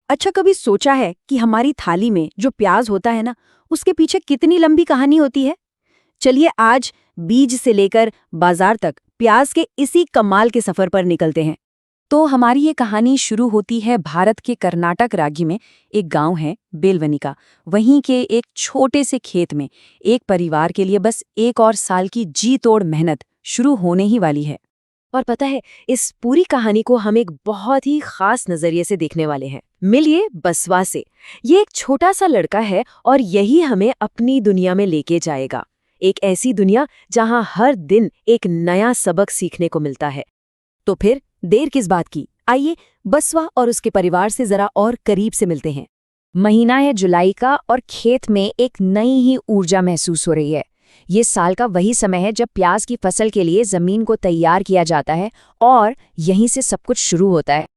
अच्छा, कभी सोचा है कि हमारी थाली में जो प्याज होता है ना, उसके पीछे कितनी लंबी कहानी होती है? चलिए आज बीज से लेकर बाजार तक प्याज के इसी कमाल के सफर पर निकलते हैं। तो हमारी ये कहानी शुरू होती है भारत के कर्नाटक राज्य में। एक गांव है बेलवनिका। वहीं के एक छोटे से खेत में एक परिवार के लिए बस एक और साल की जी तोड़ मेहनत शुरू होने ही वाली है। और पता है, इस पूरी कहानी को हम एक बहुत ही खास नजरिए से देखने वाले हैं। मिलिए बसवा से। ये एक छोटा सा लड़का है और यही हमें अपनी दुनिया में लेके जाएगा। एक ऐसी दुनिया जहां हर दिन एक नया सबक सीखने को मिलता है। तो फिर देर किस बात की, आइए बसवा और उसके परिवार से जरा और करीब से मिलते हैं। महीना है जुलाई का और खेत में एक नई ही ऊर्जा महसूस हो रही है। ये साल का वही समय है जब प्याज की फसल के लिए जमीन को तैयार किया जाता है और यहीं से सब कुछ शुरू होता है।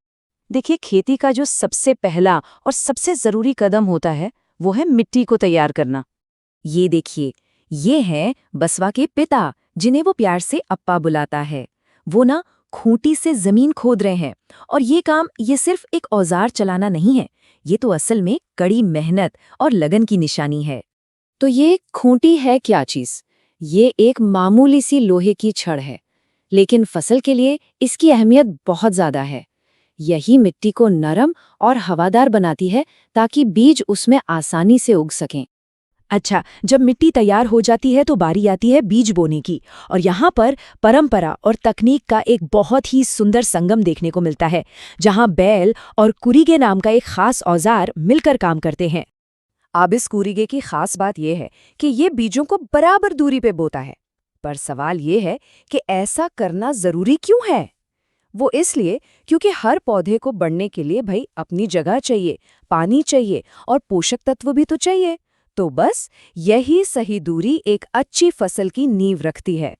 देखिए, खेती का जो सबसे पहला और सबसे जरूरी कदम होता है वो है मिट्टी को तैयार करना। ये देखिए, ये है बसवा के पिता, जिन्हें वो प्यार से अप्पा बुलाता है। वो ना खूंटी से जमीन खोद रहे हैं। और ये काम ये सिर्फ एक औजार चलाना नहीं है, ये तो असल में कड़ी मेहनत और लगन की निशानी है। तो ये खूंटी है क्या चीज? ये एक मामूली सी लोहे की छड़ है, लेकिन फसल के लिए इसकी अहमियत बहुत ज्यादा है। यही मिट्टी को नरम और हवादार बनाती है ताकि बीज उसमें आसानी से उग सकें। अच्छा, जब मिट्टी तैयार हो जाती है तो बारी आती है बीज बोने की। और यहाँ पर परंपरा और तकनीक का एक बहुत ही सुंदर संगम देखने को मिलता है, जहाँ बैल और कुरीगे नाम का एक खास औजार मिलकर काम करते हैं। अब इस कुरीगे की खास बात यह है कि ये बीजों को बराबर दूरी पे बोता है। पर सवाल ये है कि ऐसा करना जरूरी क्यों है? वो इसलिए क्योंकि हर पौधे को बढ़ने के लिए भाई अपनी जगह चाहिए, पानी चाहिए और पोषक तत्व भी तो चाहिए। तो बस यही सही दूरी एक अच्छी फसल की नींव रखती है।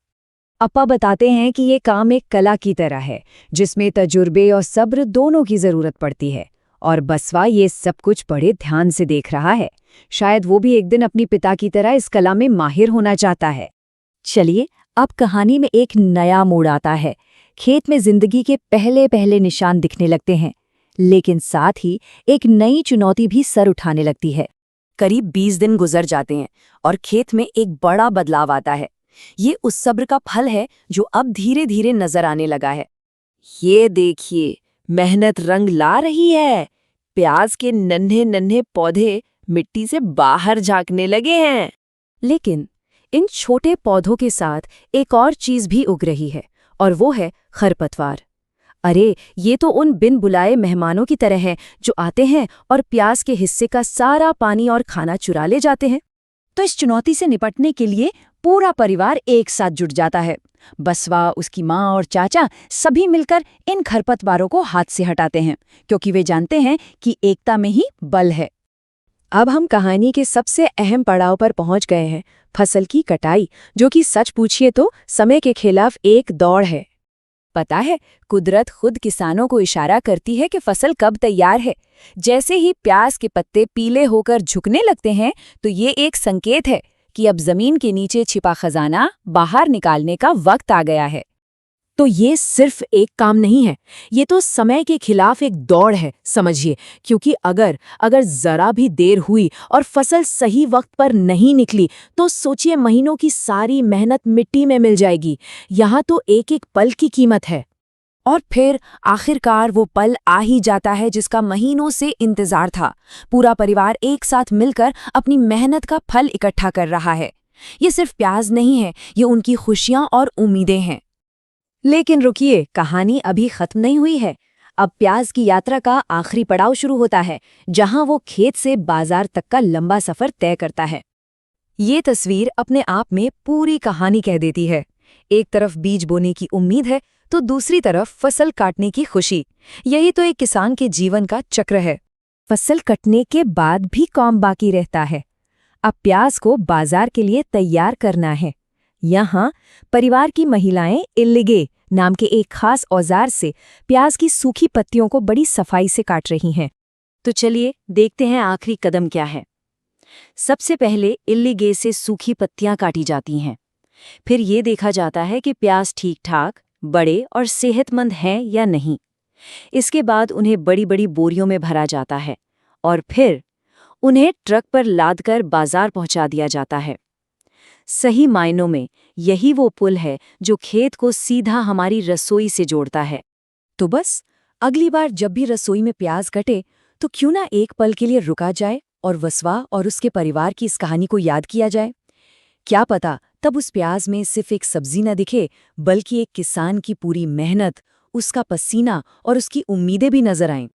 अप्पा बताते हैं कि ये काम एक कला की तरह है, जिसमें तजुर्बे और सब्र दोनों की जरूरत पड़ती है। और बसवा ये सब कुछ बड़े ध्यान से देख रहा है। शायद वो भी एक दिन अपनी पिता की तरह इस कला में माहिर होना चाहता है। चलिए, अब कहानी में एक नया मोड़ आता है। खेत में जिंदगी के पहले पहले निशान दिखने लगते हैं, लेकिन साथ ही एक नई चुनौती भी सर उठाने लगती है। करीब 20 दिन गुजर जाते हैं और खेत में एक बड़ा बदलाव आता है। ये उस सब्र का फल है जो अब धीरे धीरे नजर आने लगा है। ये देखिए, मेहनत रंग ला रही है। प्याज के नन्हे नन्हे पौधे मिट्टी से बाहर झांकने लगे हैं। लेकिन इन छोटे पौधों के साथ एक और चीज भी उग रही है, और वो है खरपतवार। अरे, ये तो उन बिन बुलाए मेहमानों की तरह है जो आते हैं और प्याज के हिस्से का सारा पानी और खाना चुरा ले जाते हैं। तो इस चुनौती से निपटने के लिए पूरा परिवार एक साथ जुट जाता है। बसवा, उसकी माँ और चाचा सभी मिलकर इन खरपतवारों को हाथ से हटाते हैं, क्योंकि वे जानते हैं कि एकता में ही बल है। अब हम कहानी के सबसे अहम पड़ाव पर पहुंच गए हैं, फसल की कटाई, जो कि सच पूछिए तो समय के खिलाफ एक दौड़ है। पता है, कुदरत खुद किसानों को इशारा करती है कि फसल कब तैयार है। जैसे ही प्याज के पत्ते पीले होकर झुकने लगते हैं, तो ये एक संकेत है कि अब जमीन के नीचे छिपा खजाना बाहर निकालने का वक्त आ गया है। तो ये सिर्फ एक काम नहीं है, ये तो समय के खिलाफ एक दौड़ है, समझिए। क्योंकि अगर जरा भी देर हुई और फसल सही वक्त पर नहीं निकली, तो सोचिए महीनों की सारी मेहनत मिट्टी में मिल जाएगी। यहाँ तो एक एक पल की कीमत है। और फिर आखिरकार वो पल आ ही जाता है जिसका महीनों से इंतजार था। पूरा परिवार एक साथ मिलकर अपनी मेहनत का फल इकट्ठा कर रहा है। ये सिर्फ प्याज नहीं है, ये उनकी खुशियां और उम्मीदें हैं। लेकिन रुकिए, कहानी अभी खत्म नहीं हुई है। अब प्याज की यात्रा का आखिरी पड़ाव शुरू होता है, जहां वो खेत से बाजार तक का लंबा सफर तय करता है। ये तस्वीर अपने आप में पूरी कहानी कह देती है। एक तरफ बीज बोने की उम्मीद है, तो दूसरी तरफ फसल काटने की खुशी। यही तो एक किसान के जीवन का चक्र है। फसल कटने के बाद भी काम बाकी रहता है। अब प्याज को बाजार के लिए तैयार करना है। यहाँ परिवार की महिलाएं इल्लिगे नाम के एक खास औजार से प्याज की सूखी पत्तियों को बड़ी सफाई से काट रही हैं। तो चलिए देखते हैं आखिरी कदम क्या है। सबसे पहले इल्लिगे से सूखी पत्तियां काटी जाती हैं। फिर ये देखा जाता है कि प्याज ठीक ठाक, बड़े और सेहतमंद हैं या नहीं। इसके बाद उन्हें बड़ी-बड़ी बोरियों में भरा जाता है और फिर उन्हें ट्रक पर लादकर बाजार पहुंचा दिया जाता है। सही मायनों में यही वो पुल है जो खेत को सीधा हमारी रसोई से जोड़ता है। तो बस अगली बार जब भी रसोई में प्याज कटे तो क्यों ना एक पल के लिए रुका जाए और वसवा और उसके परिवार की इस कहानी को याद किया जाए। क्या पता तब उस प्याज में सिर्फ एक सब्जी न दिखे, बल्कि एक किसान की पूरी मेहनत, उसका पसीना और उसकी उम्मीदें भी नजर आएं।